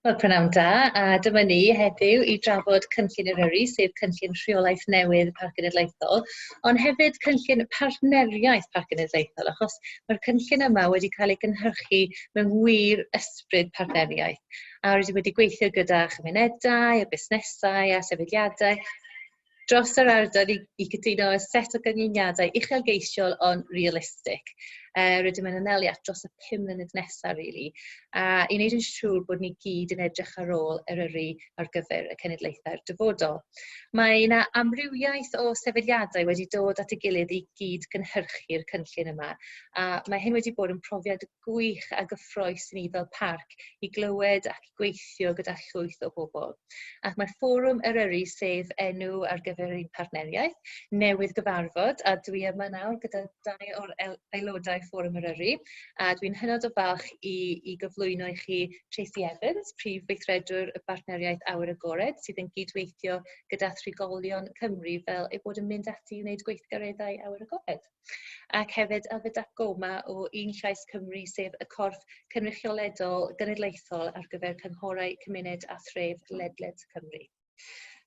Wel, prynawn da, a dyma ni heddiw i drafod Cynllun Eryri, sef cynllun rheolaeth newydd Parc Cenedlaethol, ond hefyd cynllun partneriaeth Parc Cenedlaethol, achos mae'r cynllun yma wedi cael ei gynhyrchu mewn wir ysbryd partneriaeth, a wedi gweithio gyda chymunedau, a busnesau a sefydliadau, dros yr ardal i gytuno y set o gynlyniadau uchelgeisiol ond realistig. Rydym yn anelu at dros y 5 mlynedd nesaf, really, a i wneud yn siŵr bod ni gyd yn edrych ar ôl Eryri ar gyfer y cenedlaethau'r dyfodol. Mae yna amrywiaeth o sefydliadau wedi dod at ei gilydd i gyd gynhyrchu'r cynllun yma, a mae hyn wedi bod yn profiad gwych a gyffrous i ni fel Parc i glywed ac i gweithio gyda llwyth o bobl. Ac mae Fforwm Eryri, sef enw ar gyfer ein partneriaeth, newydd gyfarfod, a dwi yma nawr gyda 2 o'r aelodau Fforwm Eryri, a dwi'n hynod o falch i gyflwyno i chi Tracey Evans, prif weithredwr y Bartneriaeth Awyr Agored, sydd yn gydweithio gyda thrigolion Cymru fel ei bod yn mynd ati i wneud gweithgareddau Awyr Agored. Ac hefyd Alfred ac Gomer o Un Llais Cymru, sef y corff cynrychioledol genedlaethol ar gyfer cynghorau cymuned a thref ledled Cymru.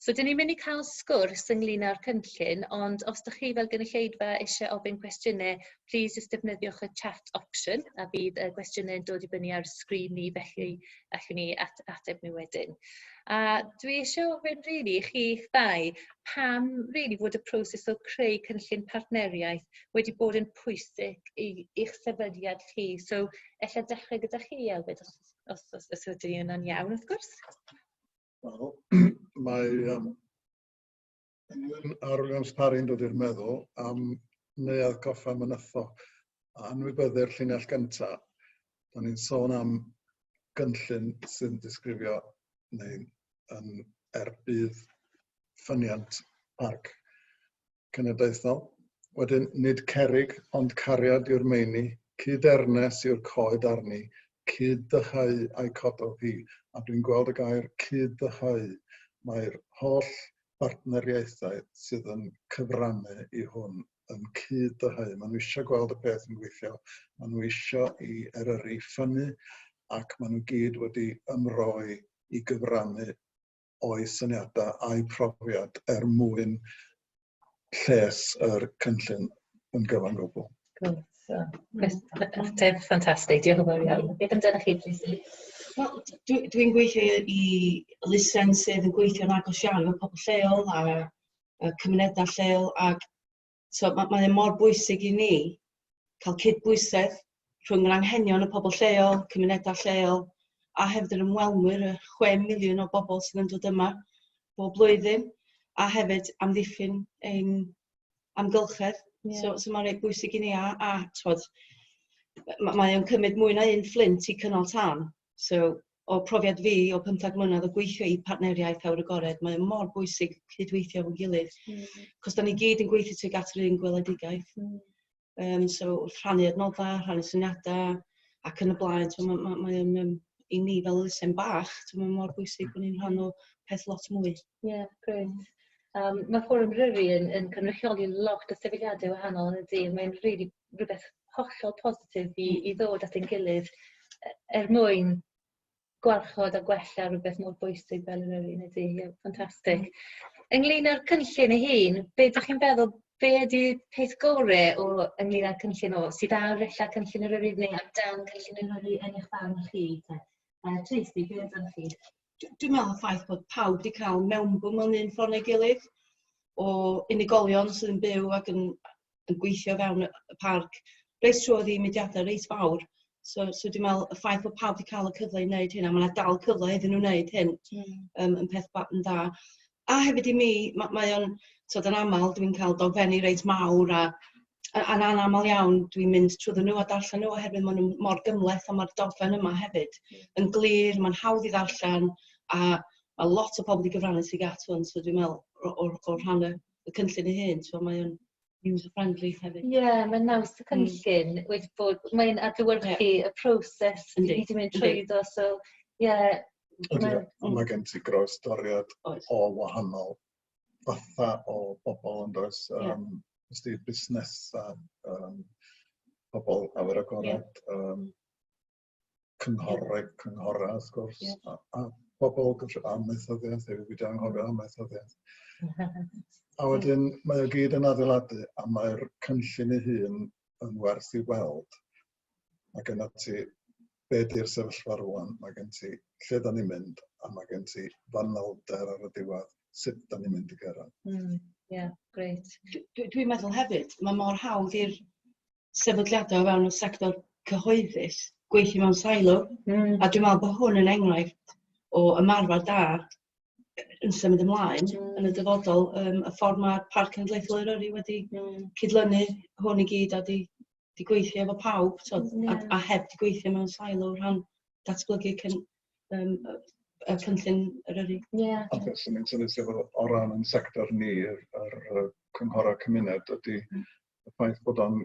So, dyn ni'n mynd i cael sgwrs ynglyn â'r cynllun, ond os ydych chi fel gynulleidfa eisiau ofyn cwestiynau, plis defnyddiwch y chat option, a bydd y gwestiynau yn dod i fyny ar sgrin ni, felly allwn ni ateb nhw wedyn. A dwi eisiau ofyn i chi ddau, pam fod y proses o creu cynllun partneriaeth wedi bod yn pwysig i'ch sefydliad chi. So, ella dechrau gyda chi, Alfred, os ydyn ni yna'n iawn, wrth gwrs. Wel, mae Arwlion Sparri'n dod i'r meddwl am neuadd coffa mynytho. A anwybyddu'r llinell gyntaf, da ni'n sôn am gynllun sy'n disgrifio neu yn erbydd ffyniant Parc Cenedlaethol. Wedyn, nid cerig, ond cariad yw'r meini, cyd-ernes yw'r coed arni, cyd-dyhau a'i codol hi. A dwi'n gweld y gair cyd-dyhau. Mae'r holl bartneriaethau sydd yn cyfrannu i hwn yn cyd-dyhau. Maen nhw eisiau gweld y peth yn gweithio. Maen nhw eisiau i Eryri ffynnu, ac maen nhw gyd wedi ymroi i gyfrannu o'i syniadau a'i profiad mwyn lles yr cynllun yn gyfan gwbl. Ateb ffantastig, diolch yn fawr iawn. Beth amdano chi, Tracey? Dwi'n gweithio i lusen sydd yn gweithio'n agos iawn efo pobl lleol a cymunedau lleol, ac mae'n mor bwysig i ni cael cydbwysedd rhwng yr anghenion y pobl lleol, cymunedau lleol, a hefyd yr ymwelwyr, y 6 miliwn o bobl sydd yn dod yma bob blwyddyn, a hefyd amddiffyn ein amgylchedd. So mae'n rhaid bwysig i ni, mae'n cymryd mwy na un fflint i cynnal tân. So, o profiad fi o 15 mlynedd o gweithio i Partneriaethau'r Agored, mae'n mor bwysig cydweithio fo'n gilydd. Cos da ni gyd yn gweithio tuag at yr un gweledigaeth. So, rhannu adnoddau, rhannu syniadau, ac yn y blaen, mae'n i ni fel lusen bach, mae'n mor bwysig bod ni'n rhan o peth lot mwy. Ie, grêt. Mae Fforwm Eryri yn cynrychioli lot o sefydliadau wahanol yn y dydd. Mae'n rhywbeth hollol positif i ddod at ein gilydd mwyn gwarchod a gwella rhywbeth mor bwysig fel Eryri yn y dydd. Ffantastig. Ynglyn â'r cynllun ei hun, be ydych chi'n feddwl, be ydy peth gorau ynglyn â'r cynllun sydd ar rella cynllun Eryri neu ar dan cynllun Eryri yn eich barn chi? Tracey, be ydych chi? Dwi'n meddwl y ffaith bod pawb wedi cael mewnbwn mewn un ffordd neu gilydd o unigolion sydd yn byw ac yn gweithio fewn y parc. Reis troedd i mudiadau reis fawr. So dwi'n meddwl y ffaith bod pawb wedi cael y cyfle i wneud hyn, a mae yna dal cyfle iddyn nhw wneud hyn yn peth yn dda. A hefyd i mi, mae o'n, yn aml, dwi'n cael dogfennu reis mawr a'n anamal iawn dwi'n mynd trwy nhw a darllen nhw oherwydd maen nhw mor gymleth, a mae'r dogfen yma hefyd yn glir, mae'n hawdd i ddarllen, a mae lot o pobl wedi gyfrannu sydd at hwn, so dwi'n meddwl o rhan y cynllun ei hun, so mae'n user-friendly hefyd. Ie, mae'n naws y cynllun wedi bod, mae'n adlewyrchu y proses i wedi mynd trwyddo, so ie. Mae gen ti groesdoriad o wahanol fatha o bobl yn does, busnes, pobl awyr agored, cynghora, wrth gwrs, a pobl amaethyddiaeth, wedi anghofio amaethyddiaeth. A wedyn mae o gyd yn adeiladu, a mae'r cynllun ei hun yn werth i weld. Mae gen ti be di'r sefyllfa rwan, mae gen ti lle da ni'n mynd, a mae gen ti fanylder ar y diwedd, sut da ni'n mynd i gyrraedd. Grêt. Dwi'n meddwl hefyd, mae mor hawdd i'r sefydliadau o fewn y sector cyhoeddus gweithio mewn silo, a dwi'n meddwl bod hwn yn enghraifft o ymarfer da yn symud ymlaen yn y dyfodol. Y ffordd mae'r Parc Cenedlaethol Eryri wedi cydlynu hwn i gyd a di gweithio efo pawb, a heb di gweithio mewn silo rhan datblygu y cynllun Eryri. A beth sy'n interesting o ran yn sector ni, yr cynghora cymuned, ydy y ffaith bod o'n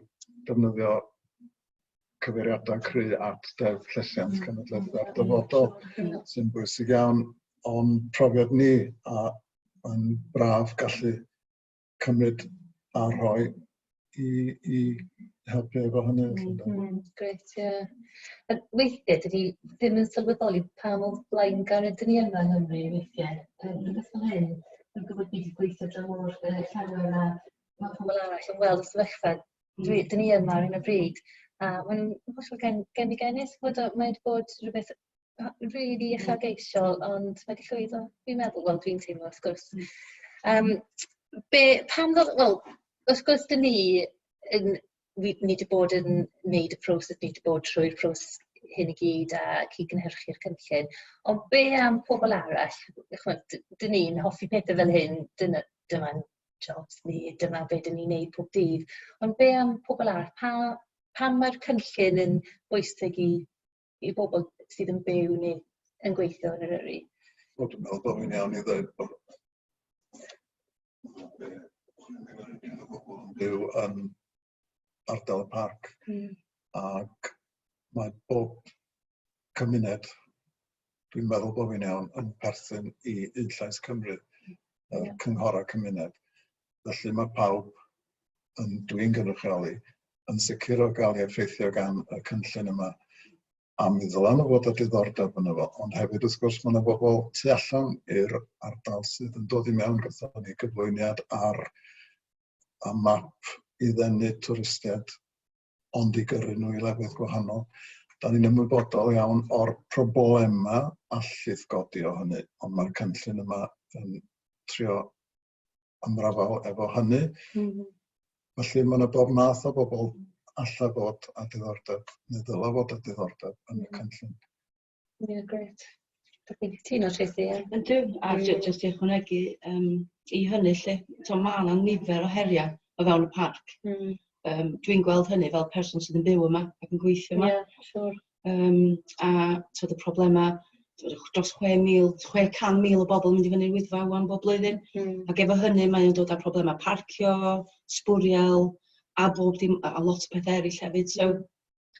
defnyddio cyfeiriadau cry at deddf llesiant cenedlaethau'r dyfodol, sy'n bwysig iawn, ond profiad ni a yn braf gallu cymryd a rhoi i helpu efo hynny. Grêt, ie. Weithiau, dydy ddim yn sylweddoli pa mor blaengar ydyn ni yma yng Nghymru weithiau. Rhywbeth fel hyn, yn gwybod beth i gweithio dramor llawer a mae pobl arall yn weld y sefyllfa. Dyn ni yma ar un o bryd. A mae'n hollol genus bod mae wedi bod rhywbeth rili uchelgeisiol, ond mae wedi llwyddo, dwi'n meddwl, wel dwi'n teimlo, wrth gwrs. Wrth gwrs, dyn ni wedi bod yn wneud y proses, ni wedi bod trwy'r proses hyn i gyd a cyd-gynhyrchu'r cynllun, ond be am pobl arall? Dyn ni'n hoffi pethau fel hyn, dyma'n jobs ni, dyma be dyn ni'n neud pob dydd, ond be am pobl arall? Pam mae'r cynllun yn bwysig i bobl sydd yn byw neu yn gweithio yn Eryri? Dwi'n meddwl bod fi'n iawn i ddweud bod yn byw yn ardal y parc, ac mae bob cymuned, dwi'n meddwl bod fi'n iawn, yn perthyn i Un Llais Cymru, cynghora cymuned. Felly mae pawb dwi'n gynrychioli yn sicr o gael ei effeithio gan y cynllun yma, a mi ddylan o fod â diddordeb yno fo, ond hefyd wrth gwrs mae yna bobl tu allan i'r ardal sydd yn dod i mewn gyda ni gyflwyniad ar a map i ddenu twristiaid, ond i gyrru nhw i lefydd gwahanol. Da ni'n ymwybodol iawn o'r problema allith godi o hynny, ond mae'r cynllun yma yn trio ymrafal efo hynny. Felly mae yna bob math o bobl alla fod a diddordeb, neu ddyla fod a diddordeb yn y cynllun. Ie, grêt. Dwi'n cytuno, Tracey. Yndw, a jyst i ychwanegu i hynny lle, mae yna nifer o heriau o fewn y parc. Dwi'n gweld hynny fel person sydd yn byw yma ac yn gweithio yma. A y problema, dros 600,000 o bobl yn mynd i fyny'r Wyddfa wan bob blwyddyn. Ac efo hynny mae'n dod â problema parcio, sbwriel, a lot o pethau eraill hefyd. So,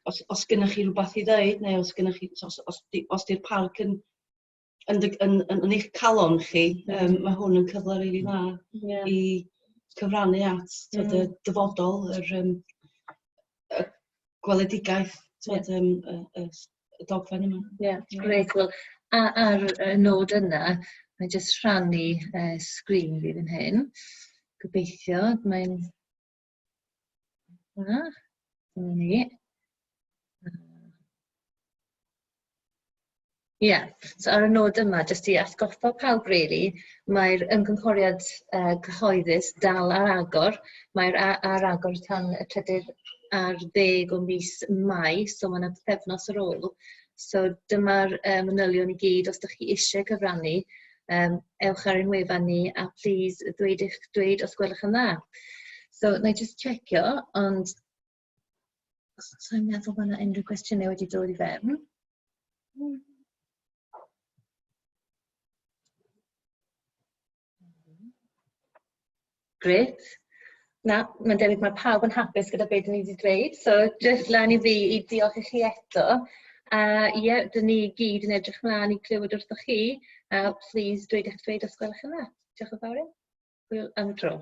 os gynnwch chi rhywbeth i ddweud, neu os di'r parc yn eich calon chi, mae hwn yn cyfle rili dda i cyfrannu at y dyfodol, y gweledigaeth, y dogfen yma. Ie, grêt. Wel, ar y nod yna, mae jyst rhannu sgrin fi fan hyn. Gobeithio, mae'n... Dyma ni. So ar y nod yma, jyst i atgoffa pawb rili, mae'r ymgynghoriad cyhoeddus dal ar agor. Mae'r ar agor tan y 3 ar 10 o mis Mai, so mae'n bythefnos ar ôl. So dyma'r manylion i gyd, os ydych chi eisiau cyfrannu, ewch ar ein wefan ni, a please dweud os gwelwch yn dda. So, na i just checio, ond sa'n meddwl bod yna unrhyw cwestiynau wedi dod i fewn. Grêt. Na, mae'n debyg mae pawb yn hapus gyda beth ni wedi dweud, so jyst lan i fi i diolch i chi eto. Dyn ni gyd yn edrych mlaen i clywed wrthoch chi, please dweud os gwelwch yn dda. Diolch yn fawr. Hwyl am y tro.